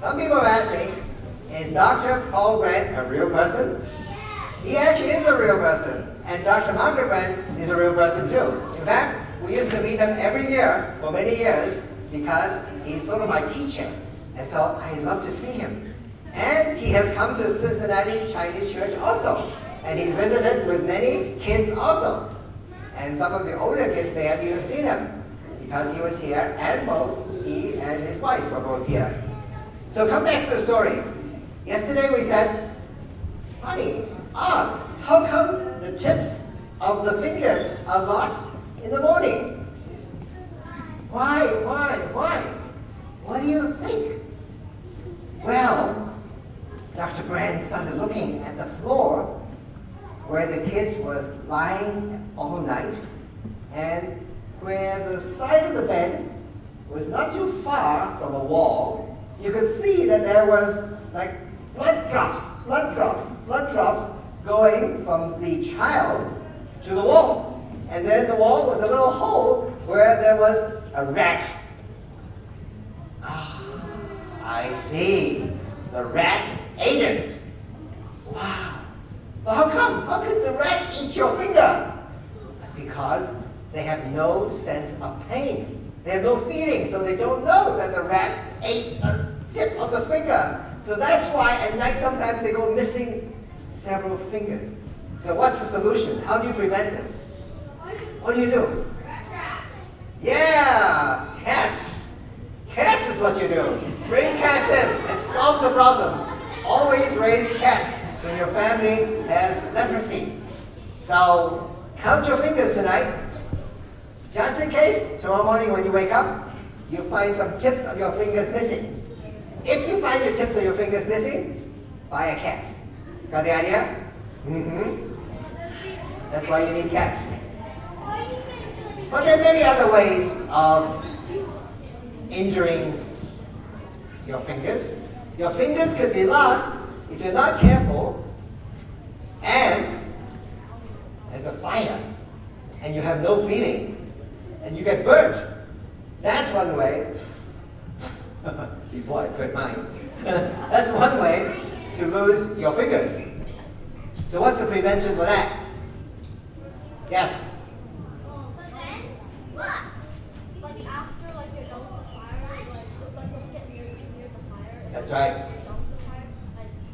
Some people ask me, is Dr. Paul Grant a real person? He actually is a real person. And Dr. Margaret Grant is a real person too. In fact, we used to meet him every year for many years because he's sort of my teacher. And so I love to see him. And he has come to Cincinnati Chinese Church also. And he's visited with many kids also. And some of the older kids may have even seen him because he was here, and both he and his wife were both here. So come back to the story. Yesterday we said, funny, how come the tips of the fingers are lost in the morning? Why? What do you think? Well, Dr. Brand started looking at the floor where the kids was lying all night, and where the side of the bed was not too far from a wall, you could see that there was like blood drops going from the child to the wall. And then the wall was a little hole where there was a rat. I see. The rat ate it. Wow. Well, how come? How could the rat eat your finger? Because they have no sense of pain. They have no feeling, so they don't know that the rat ate the tip of the finger. So that's why at night sometimes they go missing several fingers. So what's the solution? How do you prevent this? What do you do? Yeah, cats. Cats is what you do. Bring cats in and solve the problem. Always raise cats when your family has leprosy. So count your fingers tonight. Just in case, tomorrow morning when you wake up, you find some tips of your fingers missing. If you find your tips of your fingers missing, buy a cat. Got the idea? That's why you need cats. But there are many other ways of injuring your fingers. Your fingers could be lost if you're not careful, and there's a fire, and you have no feeling, and you get burnt. That's one way. Before I quit mine. That's one way to lose your fingers. So what's the prevention for that? Yes? But then, what? Like after you're done with the fire, don't get near the fire. That's right. You're done with the fire,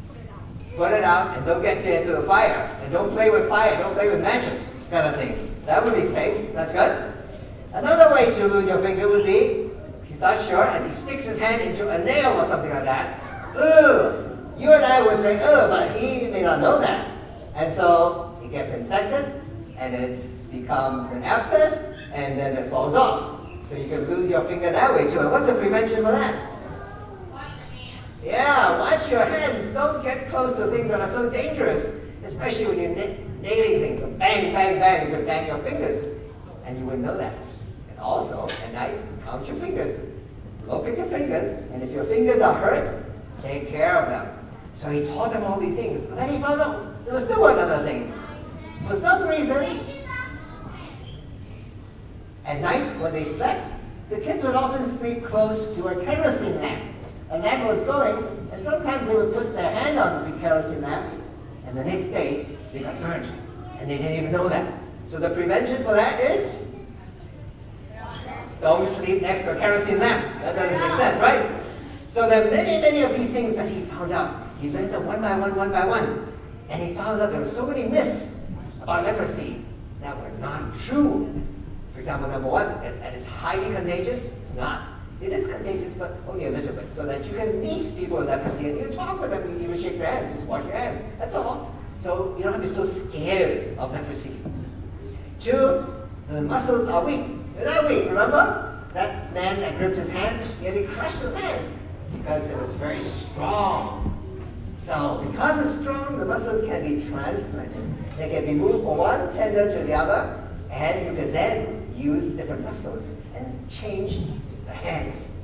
put it out. Put it out and don't get into the fire. And don't play with fire, don't play with matches, kind of thing. That would be safe. That's good. Another way to lose your finger would be, he's not sure, and he sticks his hand into a nail or something like that. Ugh! You and I would say, ugh, but he may not know that. And so it gets infected, and it becomes an abscess, and then it falls off. So you can lose your finger that way too. And what's the prevention for that? Yeah, watch your hands. Don't get close to things that are so dangerous, especially when you're nailing things. So bang, bang, bang, you could bang your fingers, and you wouldn't know that. And also, at night, count your fingers. Look at your fingers, and if your fingers are hurt, take care of them. So he taught them all these things. But then he found out there was still one other thing. For some reason, at night when they slept, the kids would often sleep close to a kerosene lamp. And that was going, and sometimes they would put their hand on the kerosene lamp, and the next day they got burnt, and they didn't even know that. So the prevention for that is, don't sleep next to a kerosene lamp. That doesn't make sense, right? So there are many, many of these things that he found out. He learned them one by one. And he found out there were so many myths about leprosy that were not true. For example, number one, that it's highly contagious. It's not. It is contagious, but only a little bit. So that you can meet people with leprosy and you talk with them, you even shake their hands, just wash your hands. That's all. So you don't have to be so scared of leprosy. Two, the muscles are weak. They're not weak, remember? That man that gripped his hand, he crushed his hands because it was very strong. So because it's strong, the muscles can be transplanted. They can be moved from one tendon to the other, and you can then use different muscles and change the hands.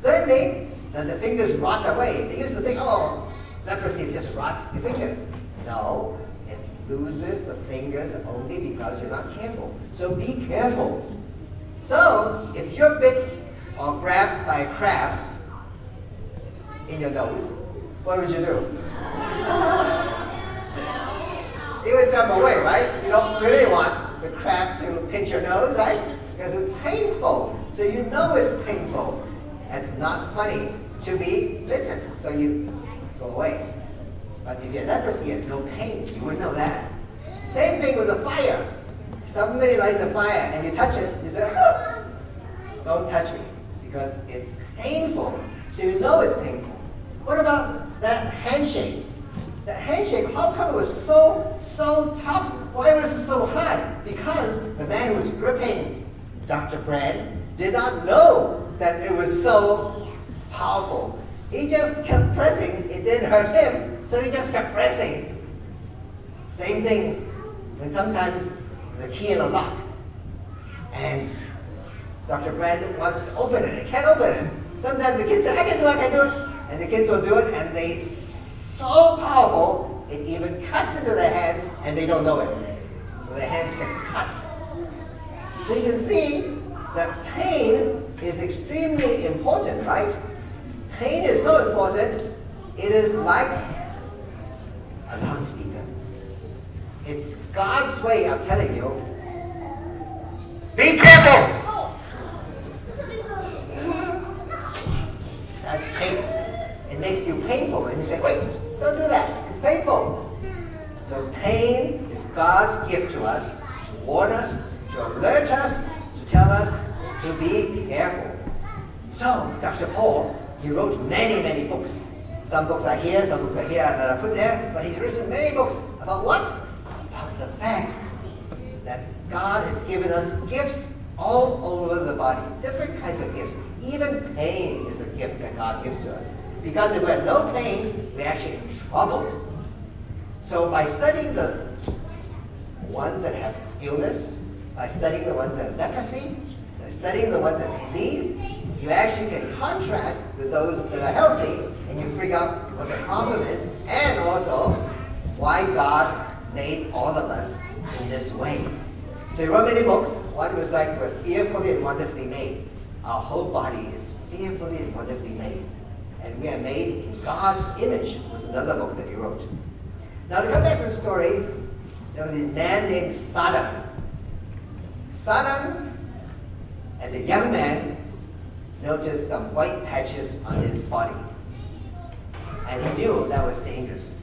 Thirdly, that the fingers rot away. They used to think, oh, leprosy just rots the fingers. No, it loses the fingers only because you're not careful. So be careful. So if you're bit or grabbed by a crab, in your nose, what would you do? You would jump away, right? You don't really want the crab to pinch your nose, right? Because it's painful. So you know it's painful. It's not funny to be bitten, so you go away. But if you have leprosy and no pain, you wouldn't know that. Same thing with the fire. If somebody lights a fire and you touch it, you say, oh, don't touch me, because it's painful. So you know it's painful. What about that handshake? That handshake, how come it was so tough? Why was it so hard? Because the man who was gripping Dr. Brand did not know that it was so powerful. He just kept pressing. It didn't hurt him, so he just kept pressing. Same thing when sometimes there's a key in a lock, and Dr. Brand wants to open it. It can't open it. Sometimes the kids say, I can do it. And the kids will do it, and they so powerful, it even cuts into their hands, and they don't know it. So their hands get cut. So you can see that pain is extremely important, right? Pain is so important, it is like a loudspeaker. It's God's way of telling you, be careful! That's pain. It makes you painful, and you say, wait, don't do that, it's painful. So pain is God's gift to us, to warn us, to alert us, to tell us to be careful. So, Dr. Paul, he wrote many, many books. Some books are here, some books are here that are put there, but he's written many books about what? About the fact that God has given us gifts all over the body, different kinds of gifts. Even pain is a gift that God gives to us. Because if we have no pain, we're actually in trouble. So by studying the ones that have illness, by studying the ones that have leprosy, by studying the ones that have disease, you actually can contrast with those that are healthy, and you figure out what the problem is, and also why God made all of us in this way. So he wrote many books. One was like, we're fearfully and wonderfully made. Our whole body is fearfully and wonderfully made. And we are made in God's image, was another book that he wrote. Now to come back to the story, there was a man named Sodom. Sodom, as a young man, noticed some white patches on his body. And he knew that was dangerous.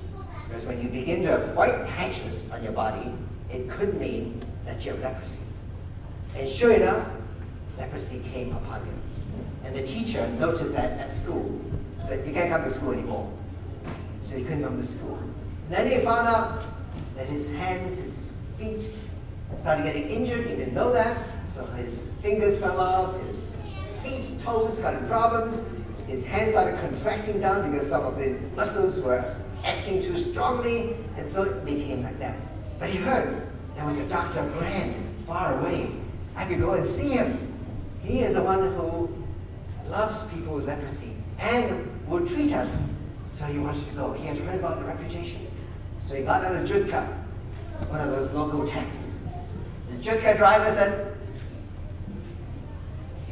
Because when you begin to have white patches on your body, it could mean that you have leprosy. And sure enough, leprosy came upon him. And the teacher noticed that at school. Said, you can't come to school anymore. So he couldn't come to school. And then he found out that his hands, his feet started getting injured. He didn't know that. So his fingers fell off, his feet, toes got in problems. His hands started contracting down because some of the muscles were acting too strongly. And so it became like that. But he heard there was a Dr. Brand far away. I could go and see him. He is the one who loves people with leprosy and will treat us. So he wanted to go. He had heard about the reputation. So he got on a jutka, one of those local taxis. The jutka driver said,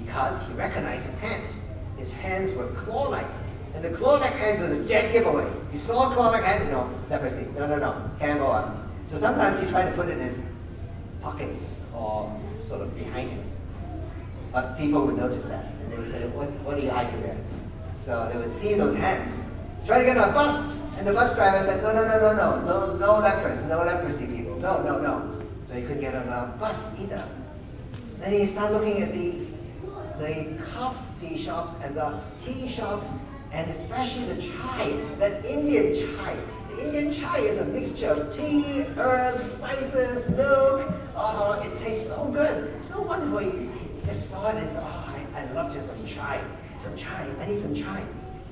because he recognized his hands. His hands were claw-like. And the claw-like hands was a dead giveaway. You saw a claw-like hand? No, leprosy. No. Can't go on. So sometimes he tried to put it in his pockets or sort of behind him. But people would notice that. And they would say, what are you hiding there? So they would see those hands. Try to get on a bus. And the bus driver said, no lepers, no leprosy people. No. So he couldn't get on a bus either. Then he started looking at the coffee shops and the tea shops, and especially the chai, that Indian chai. The Indian chai is a mixture of tea, herbs, spices, milk. Oh, it tastes so good, so wonderful. He just saw it and said, I'd love just some chai. I need some chai.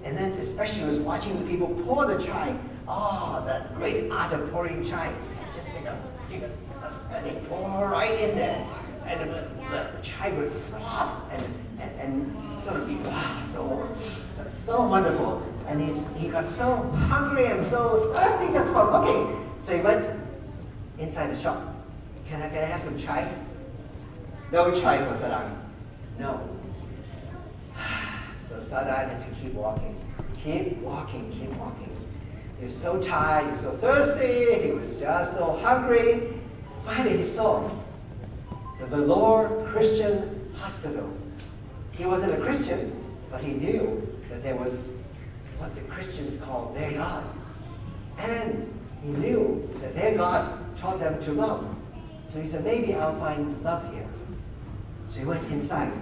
And then especially was watching the people pour the chai. Oh, that great art of pouring chai. Just take a and they pour right in there. And the chai would froth and sort of be so wonderful. And he got so hungry and so thirsty just from looking. So he went inside the shop. Can I have some chai? No chai for Sarang. No. So Sadan and to keep walking. Keep walking, keep walking. He was so tired, he was so thirsty, he was just so hungry. Finally, he saw the Valor Christian Hospital. He wasn't a Christian, but he knew that there was what the Christians called their gods. And he knew that their God taught them to love. So he said, maybe I'll find love here. So he went inside.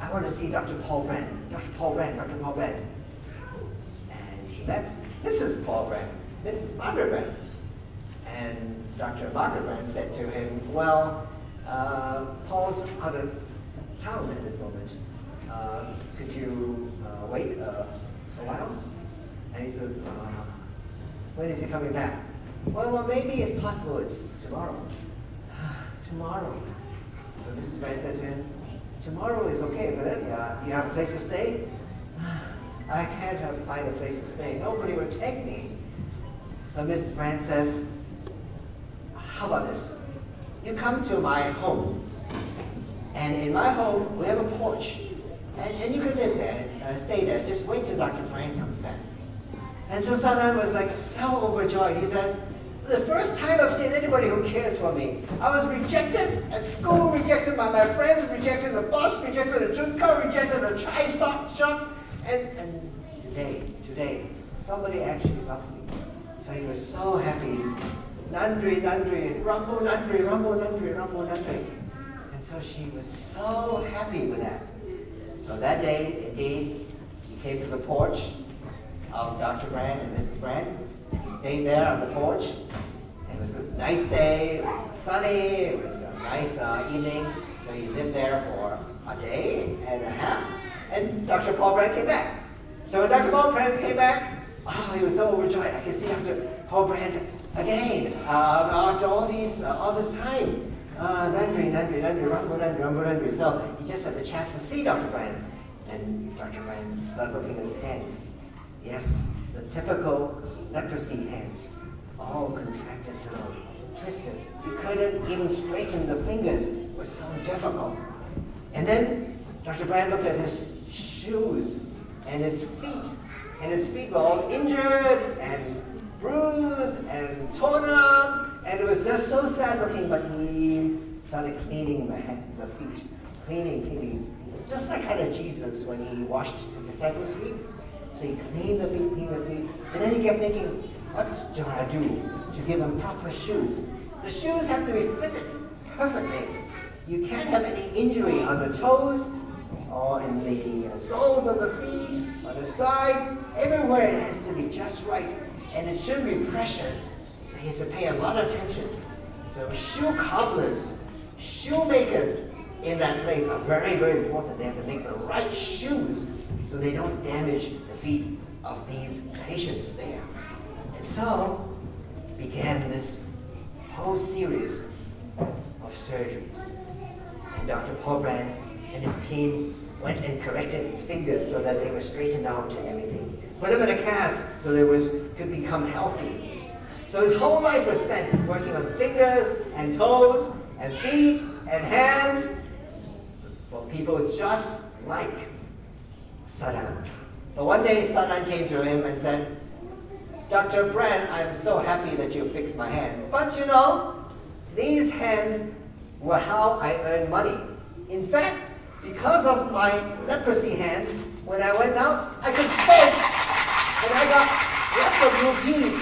I want to see Dr. Paul Brand. Dr. Paul Brand, Dr. Paul Brand. And he met Mrs. Paul Brand, Mrs. Margaret Brand. And Dr. Margaret Brand said to him, well, Paul's out of town at this moment. Could you wait a while? And he says, when is he coming back? Well, maybe it's possible it's tomorrow. Tomorrow. So Mrs. Brand said to him, tomorrow is okay, isn't it? You have a place to stay? I can't find a place to stay. Nobody would take me. So Mrs. Brand said, how about this? You come to my home. And in my home, we have a porch. And you can live there and stay there. Just wait till Dr. Brand comes back. And so Sadan was like so overjoyed. He says, the first time I've seen anybody who cares for me. I was rejected at school, rejected by my friends, rejected the bus, rejected the junka, rejected the chai shop. And today, somebody actually loves me. So he was so happy. Nandri, Nandri, Rambo Nandri, Rambo Nandri, Rambo Nandri. And so she was so happy with that. So that day, indeed, he came to the porch of Dr. Brand and Mrs. Brand. He stayed there on the porch. It was a nice day, it was sunny, it was a nice evening. So he lived there for a day and a half. And Dr. Paul Brand came back. So when Dr. Paul Brand came back, oh, he was so overjoyed. I could see Dr. Paul Brand again after all this time. Nandri, Rambo Nandri. So he just had the chance to see Dr. Brand. And Dr. Brand started looking at his hands. Yes, the typical leprosy hands, all contracted down, twisted. You couldn't even straighten the fingers. It was so difficult. And then Dr. Brand looked at his shoes and his feet. And his feet were all injured and bruised and torn up. And it was just so sad looking, but he started cleaning the feet. Cleaning. Just like kind of Jesus when he washed his disciples' feet. So he cleaned the feet. And then he kept thinking, what do I do to give them proper shoes? The shoes have to be fitted perfectly. You can't have any injury on the toes or in the soles of the feet, on the sides. Everywhere it has to be just right. And it shouldn't be pressured. So he has to pay a lot of attention. So shoe cobblers, shoemakers in that place are very, very important. They have to make the right shoes so they don't damage the feet of these patients there. And so began this whole series of surgeries. And Dr. Paul Brand and his team went and corrected his fingers so that they were straightened out and everything. Put him in a cast so could become healthy. So his whole life was spent working on fingers and toes and feet and hands for people just like Sadan. But one day Sadan came to him and said, Dr. Brand, I'm so happy that you fixed my hands. But you know, these hands were how I earned money. In fact, because of my leprosy hands, when I went out, I could beg. And I got lots of rupees.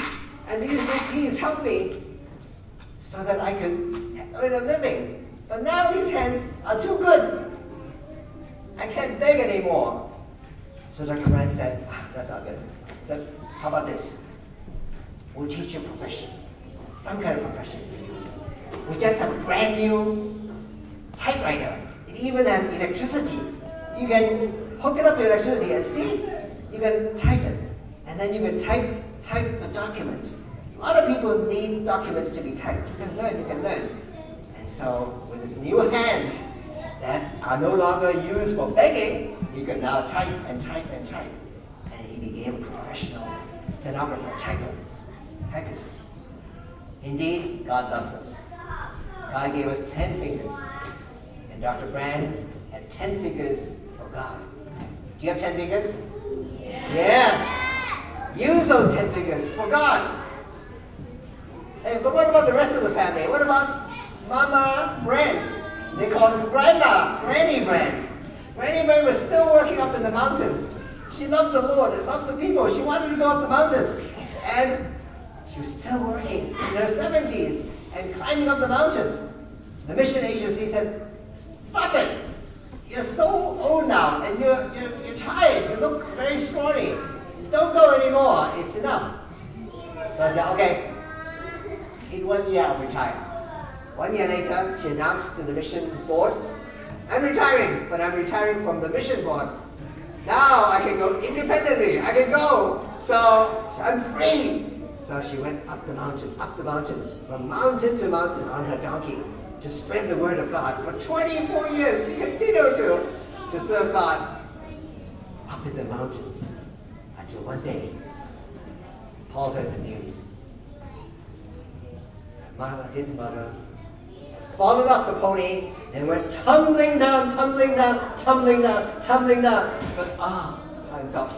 And these rupees helped me so that I could earn a living. But now these hands are too good. I can't beg anymore. So Dr. Brand said, that's not good. He said, how about this? We'll teach you a profession. Some kind of profession. We just have a brand new typewriter. It even has electricity. You can hook it up to electricity and see, you can type it. And then you can type the documents. A lot of people need documents to be typed. You can learn. And so with his new hands that are no longer used for begging, he could now type. And he became a professional stenographer, typist. Indeed, God loves us. God gave us 10 fingers. And Dr. Brand had 10 fingers for God. Do you have 10 fingers? Yes. Use those 10 fingers for God. Hey, but what about the rest of the family? What about Mama Brand? They called her Grandma, Granny Brand. Granny Brand was still working up in the mountains. She loved the Lord and loved the people. She wanted to go up the mountains. And she was still working in her 70s and climbing up the mountains. The mission agency said, "Stop it. You're so old now and you're tired. You look very scrawny. Don't go anymore. It's enough." So I said, "Okay, in 1 year I'll retire." 1 year later, she announced to the mission board, "I'm retiring, but I'm retiring from the mission board. Now I can go independently. I can go. So I'm free." So she went up the mountain, from mountain to mountain on her donkey to spread the word of God. For 24 years, she continued to serve God up in the mountains until one day, Paul heard the news. His mother, had fallen off the pony and went tumbling down. But turns out